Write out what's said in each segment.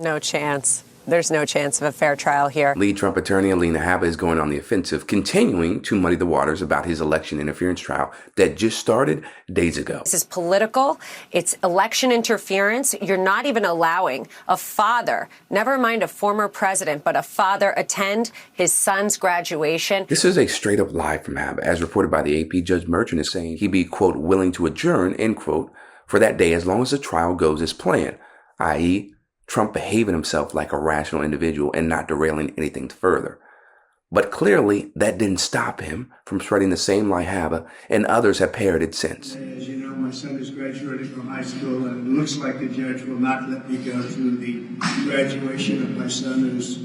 No chance. There's no chance of a fair trial here. Lead Trump attorney Alina Habba is going on the offensive, continuing to muddy the waters about his election interference trial that just started days ago. This is political. It's election interference. You're not even allowing a father, never mind a former president, but a father attend his son's graduation. This is a straight up lie from Habba. As reported by the AP, Judge Merchant is saying he'd be, quote, willing to adjourn, end quote, for that day as long as the trial goes as planned, i.e., Trump behaving himself like a rational individual and not derailing anything further. But clearly, that didn't stop him from spreading the same lie Habba and others have parroted since. As you know, my son is graduating from high school, and it looks like the judge will not let me go to the graduation of my son, who's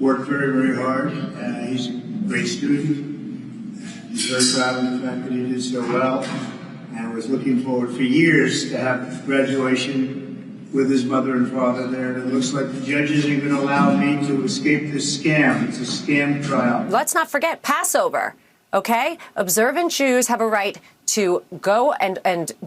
worked very, very hard. He's a great student. He's very proud of the fact that he did so well, and was looking forward for years to have graduation with his mother and father there. And it looks like the judge isn't even going to allow me to escape this scam. It's a scam trial. Let's not forget Passover, okay? Observant Jews have a right to go and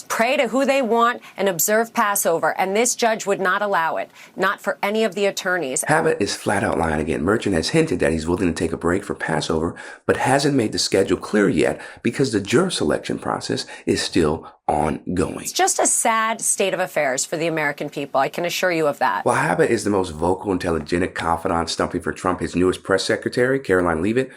pray to who they want and observe Passover. And this judge would not allow it, not for any of the attorneys. Habba is flat out lying again. Merchant has hinted that he's willing to take a break for Passover, but hasn't made the schedule clear yet because the juror selection process is still ongoing. It's just a sad state of affairs for the American people. I can assure you of that. While Habba is the most vocal and telegenic confidant stumping for Trump, his newest press secretary, Caroline Leavitt,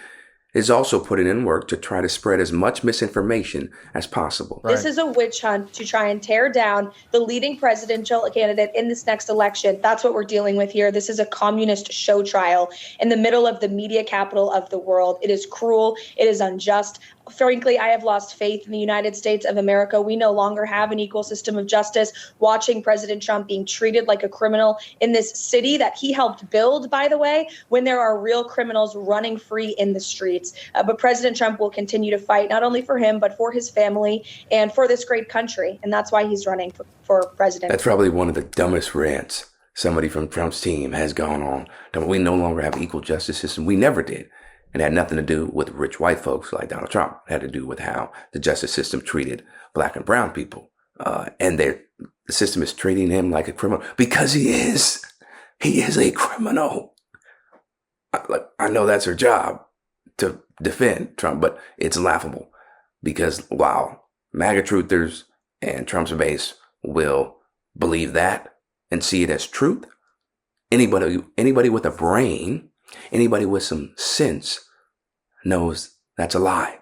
is also putting in work to try to spread as much misinformation as possible. This is a witch hunt to try and tear down the leading presidential candidate in this next election. That's what we're dealing with here. This is a communist show trial in the middle of the media capital of the world. It is cruel. It is unjust. Frankly, I have lost faith in the United States of America. We no longer have an equal system of justice. Watching President Trump being treated like a criminal in this city that he helped build, by the way, when there are real criminals running free in the streets. But President Trump will continue to fight, not only for him, but for his family and for this great country. And that's why he's running for president. That's probably one of the dumbest rants somebody from Trump's team has gone on. We no longer have an equal justice system. We never did. It had nothing to do with rich white folks like Donald Trump. It had to do with how the justice system treated black and brown people. And the system is treating him like a criminal because he is. He is a criminal. I know that's her job to defend Trump, but it's laughable because while MAGA truthers and Trump's base will believe that and see it as truth, anybody with a brain, anybody with some sense knows that's a lie.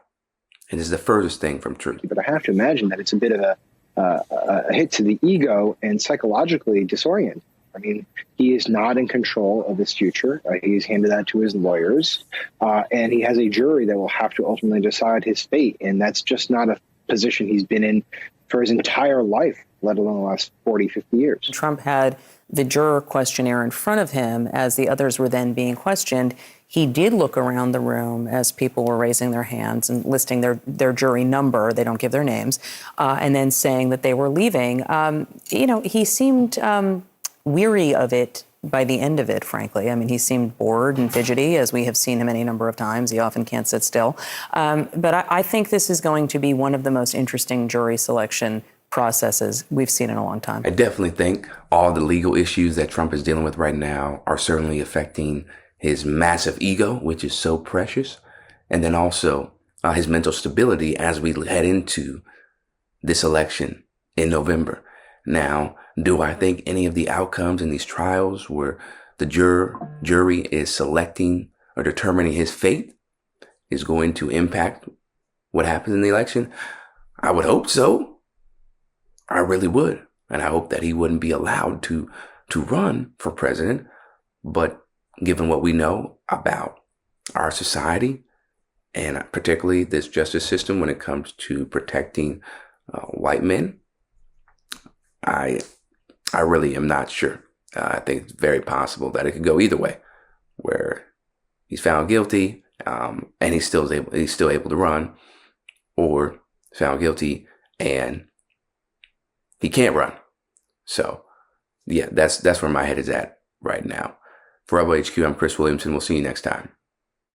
It is the furthest thing from truth. But I have to imagine that it's a bit of a hit to the ego and psychologically disoriented. I mean, he is not in control of his future. He's handed that to his lawyers, and he has a jury that will have to ultimately decide his fate. And that's just not a position he's been in for his entire life, let alone the last 40, 50 years. Trump had the juror questionnaire in front of him as the others were then being questioned. He did look around the room as people were raising their hands and listing their jury number. They don't give their names, and then saying that they were leaving. He seemed weary of it by the end of it, frankly. I mean, he seemed bored and fidgety, as we have seen him any number of times. He often can't sit still. But I think this is going to be one of the most interesting jury selection processes we've seen in a long time. I definitely think all the legal issues that Trump is dealing with right now are certainly affecting his massive ego, which is so precious, and then also his mental stability as we head into this election in November. Now, do I think any of the outcomes in these trials where the jury is selecting or determining his fate is going to impact what happens in the election? I would hope so. I really would. And I hope that he wouldn't be allowed to run for president. But given what we know about our society and particularly this justice system when it comes to protecting white men, I really am not sure. I think it's very possible that it could go either way, where he's found guilty and he's still able to run, or found guilty and he can't run. So, yeah, that's where my head is at right now. For Rebel HQ, I'm Chris Williamson. We'll see you next time.